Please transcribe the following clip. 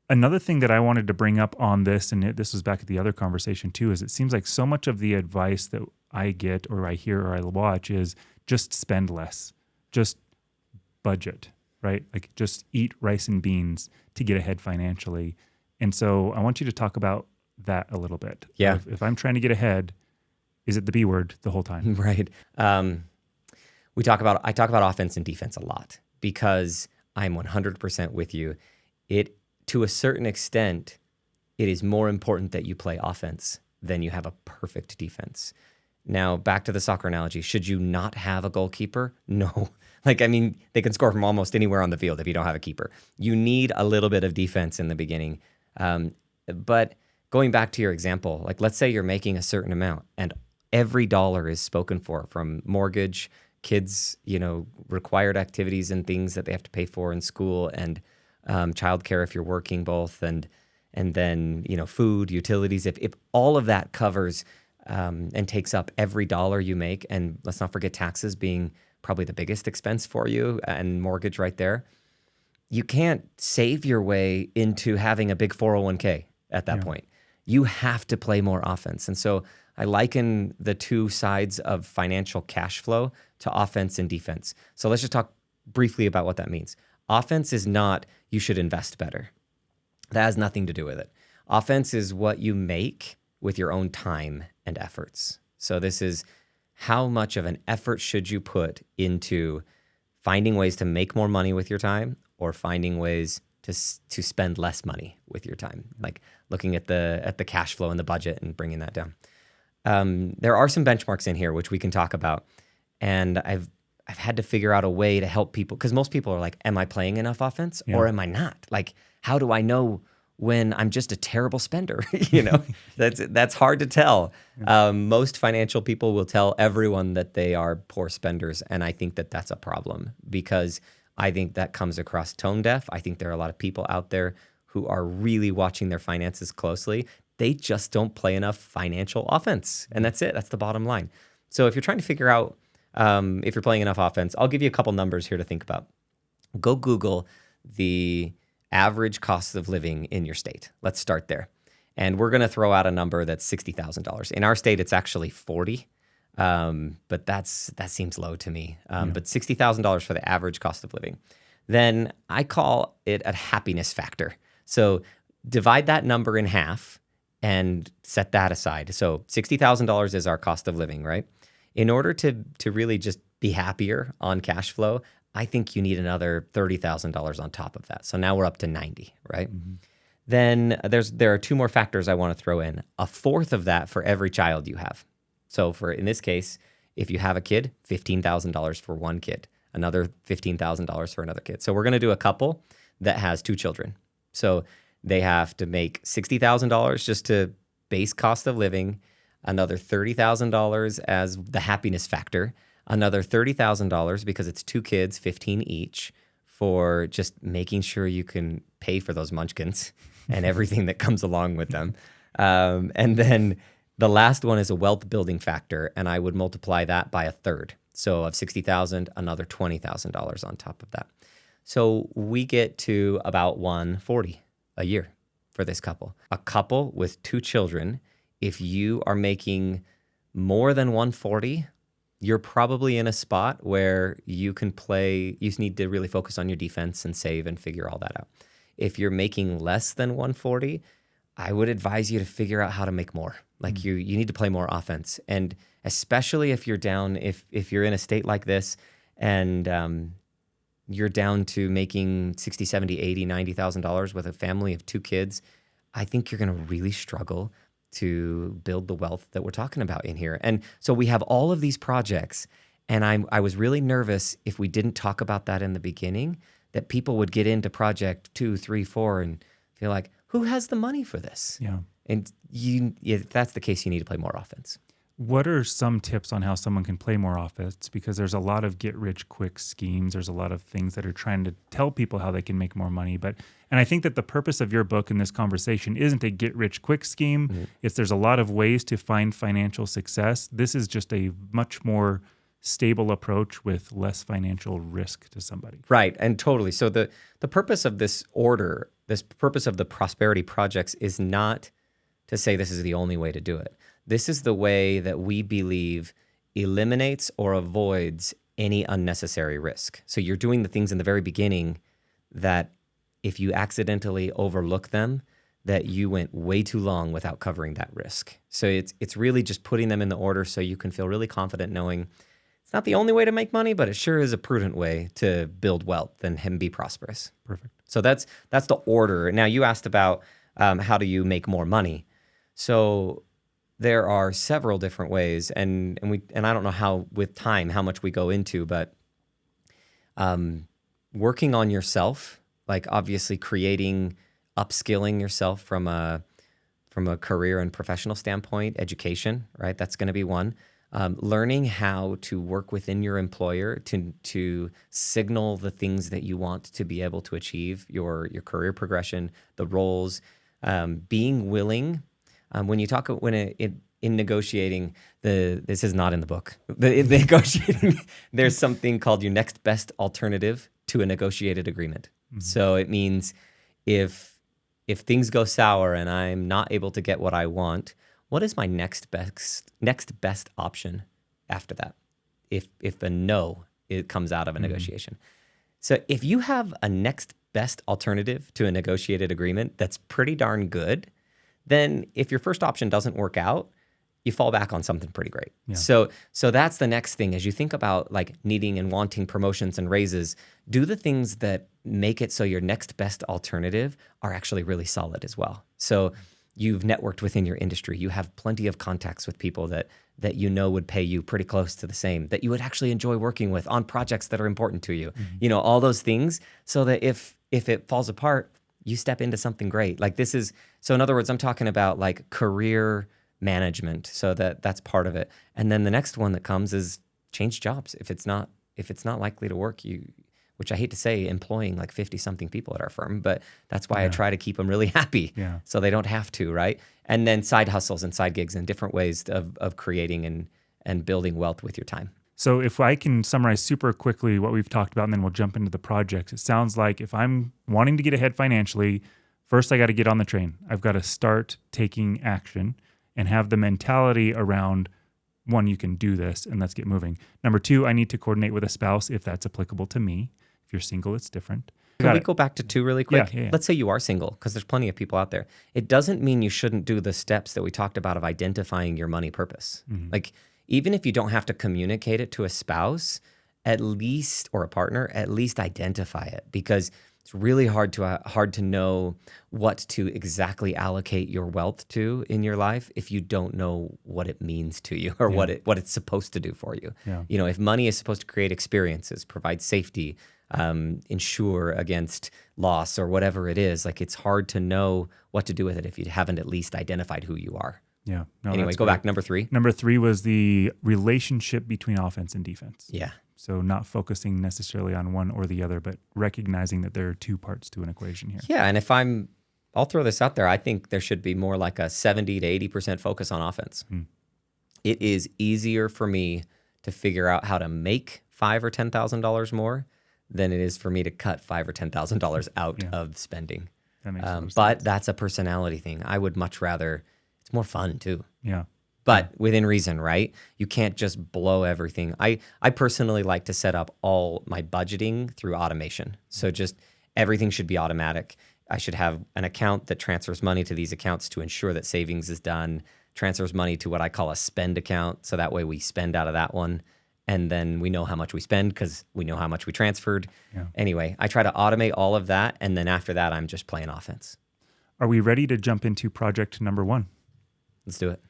Another thing that I wanted to bring up on this, and this was back at the other conversation too, is it seems like so much of the advice that I get or I hear or I watch is just spend less, just budget, right? Like just eat rice and beans to get ahead financially. And so I want you to talk about that a little bit. Yeah. If I'm trying to get ahead, is it the B word the whole time? Right. I talk about offense and defense a lot because I'm 100% with you. To a certain extent, it is more important that you play offense than you have a perfect defense. Now, back to the soccer analogy, should you not have a goalkeeper? No. They can score from almost anywhere on the field if you don't have a keeper. You need a little bit of defense in the beginning. But going back to your example, like let's say you're making a certain amount and every dollar is spoken for, from mortgage, kids, required activities and things that they have to pay for in school, and childcare if you're working both, and then food, utilities. If all of that covers and takes up every dollar you make, and let's not forget taxes being probably the biggest expense for you, and mortgage right there, you can't save your way into having a big 401k at that point. You have to play more offense. And so I liken the two sides of financial cash flow to offense and defense. So let's just talk briefly about what that means. Offense is not you should invest better. That has nothing to do with it. Offense is what you make with your own time and efforts. So this is how much of an effort should you put into finding ways to make more money with your time, or finding ways to spend less money with your time, like looking at the cash flow and the budget and bringing that down. There are some benchmarks in here which we can talk about, and I've had to figure out a way to help people, because most people are like, am I playing enough offense or am I not? Like, how do I know when I'm just a terrible spender? That's hard to tell. Most financial people will tell everyone that they are poor spenders, and I think that that's a problem, because I think that comes across tone deaf. I think there are a lot of people out there who are really watching their finances closely. They just don't play enough financial offense, and that's it. That's the bottom line. So if you're trying to figure out if you're playing enough offense, I'll give you a couple numbers here to think about. Go Google the average cost of living in your state. Let's start there. And we're going to throw out a number that's $60,000. In our state, it's actually $40,000, but that seems low to me. But $60,000 for the average cost of living. Then I call it a happiness factor. So divide that number in half and set that aside. So $60,000 is our cost of living, right? In order to really just be happier on cash flow, I think you need another $30,000 on top of that. So now we're up to 90, right? Mm-hmm. Then there are two more factors I want to throw in. A fourth of that for every child you have. So in this case, if you have a kid, $15,000 for one kid, another $15,000 for another kid. So we're going to do a couple that has two children. So they have to make $60,000 just to base cost of living, another $30,000 as the happiness factor, another $30,000 because it's two kids, 15 each, for just making sure you can pay for those munchkins and everything that comes along with them. And then the last one is a wealth building factor, and I would multiply that by a third. So of $60,000, another $20,000 on top of that. So we get to about $140,000 a year for this couple. A couple with two children, if you are making more than $140,000, you're probably in a spot where you can play. You just need to really focus on your defense and save and figure all that out. If you're making less than $140,000, I would advise you to figure out how to make more. Like you need to play more offense. And especially if you're down, if you're in a state like this and you're down to making $60,000, $70,000, $80,000, $90,000 with a family of two kids, I think you're going to really struggle to build the wealth that we're talking about in here. And so we have all of these projects, and I was really nervous if we didn't talk about that in the beginning, that people would get into project 2, 3, 4 and feel like, who has the money for this? Yeah. And if that's the case, you need to play more offense. What are some tips on how someone can play more offense? Because there's a lot of get-rich-quick schemes. There's a lot of things that are trying to tell people how they can make more money. And I think that the purpose of your book and this conversation isn't a get-rich-quick scheme. Mm-hmm. There's a lot of ways to find financial success. This is just a much more stable approach with less financial risk to somebody. Right, and totally. So the purpose of this order This purpose of the prosperity projects is not to say this is the only way to do it. This is the way that we believe eliminates or avoids any unnecessary risk. So you're doing the things in the very beginning that if you accidentally overlook them, that you went way too long without covering that risk. So it's really just putting them in the order so you can feel really confident knowing it's not the only way to make money, but it sure is a prudent way to build wealth and be prosperous. Perfect. So that's the order. Now you asked about how do you make more money. So there are several different ways, and I don't know how with time how much we go into, but working on yourself, like obviously upskilling yourself from a career and professional standpoint, education, right? That's going to be one. Learning how to work within your employer to signal the things that you want to be able to achieve, your career progression, the roles, being willing. In negotiating, this is not in the book. The negotiating, there's something called your next best alternative to a negotiated agreement. Mm-hmm. So it means if things go sour and I'm not able to get what I want, what is my next best option after that? If a no, it comes out of a negotiation. So if you have a next best alternative to a negotiated agreement that's pretty darn good, then if your first option doesn't work out, you fall back on something pretty great. Yeah. So that's the next thing as you think about like needing and wanting promotions and raises, do the things that make it so your next best alternative are actually really solid as well. So you've networked within your industry. You have plenty of contacts with people that you know would pay you pretty close to the same, that you would actually enjoy working with on projects that are important to you. Mm-hmm. You know, all those things so that if it falls apart, you step into something great. Like so in other words, I'm talking about like career management. So that's part of it. And then the next one that comes is change jobs. If it's not likely to work, which I hate to say, employing like 50 something people at our firm, but that's why I try to keep them really happy so they don't have to, right? And then side hustles and side gigs and different ways of creating and building wealth with your time. So if I can summarize super quickly what we've talked about, and then we'll jump into the projects. It sounds like if I'm wanting to get ahead financially, first I got to get on the train. I've got to start taking action and have the mentality around, one, you can do this and let's get moving. Number two, I need to coordinate with a spouse if that's applicable to me. If you're single, it's different. Can we go back to two really quick? Yeah. Let's say you are single, because there's plenty of people out there. It doesn't mean you shouldn't do the steps that we talked about of identifying your money purpose. Mm-hmm. Like, even if you don't have to communicate it to a spouse, at least, or a partner, at least identify it, because it's really hard to know what to exactly allocate your wealth to in your life if you don't know what it means to you or what it's supposed to do for you. Yeah. You know, if money is supposed to create experiences, provide safety, insure against loss or whatever it is, like it's hard to know what to do with it if you haven't at least identified who you are. Yeah. No, anyway, go back. Number three. Number three was the relationship between offense and defense. Yeah. So not focusing necessarily on one or the other, but recognizing that there are two parts to an equation here. Yeah. And I'll throw this out there. I think there should be more like a 70 to 80% focus on offense. It is easier for me to figure out how to make $5,000 or $10,000 more than it is for me to cut $5,000 or $10,000 out of spending. That makes sense. But that's a personality thing. I would much rather. It's more fun too. Yeah. But within reason, right? You can't just blow everything. I personally like to set up all my budgeting through automation. So just everything should be automatic. I should have an account that transfers money to these accounts to ensure that savings is done, transfers money to what I call a spend account. So that way we spend out of that one. And then we know how much we spend because we know how much we transferred. Yeah. Anyway, I try to automate all of that. And then after that, I'm just playing offense. Are we ready to jump into project number one? Let's do it.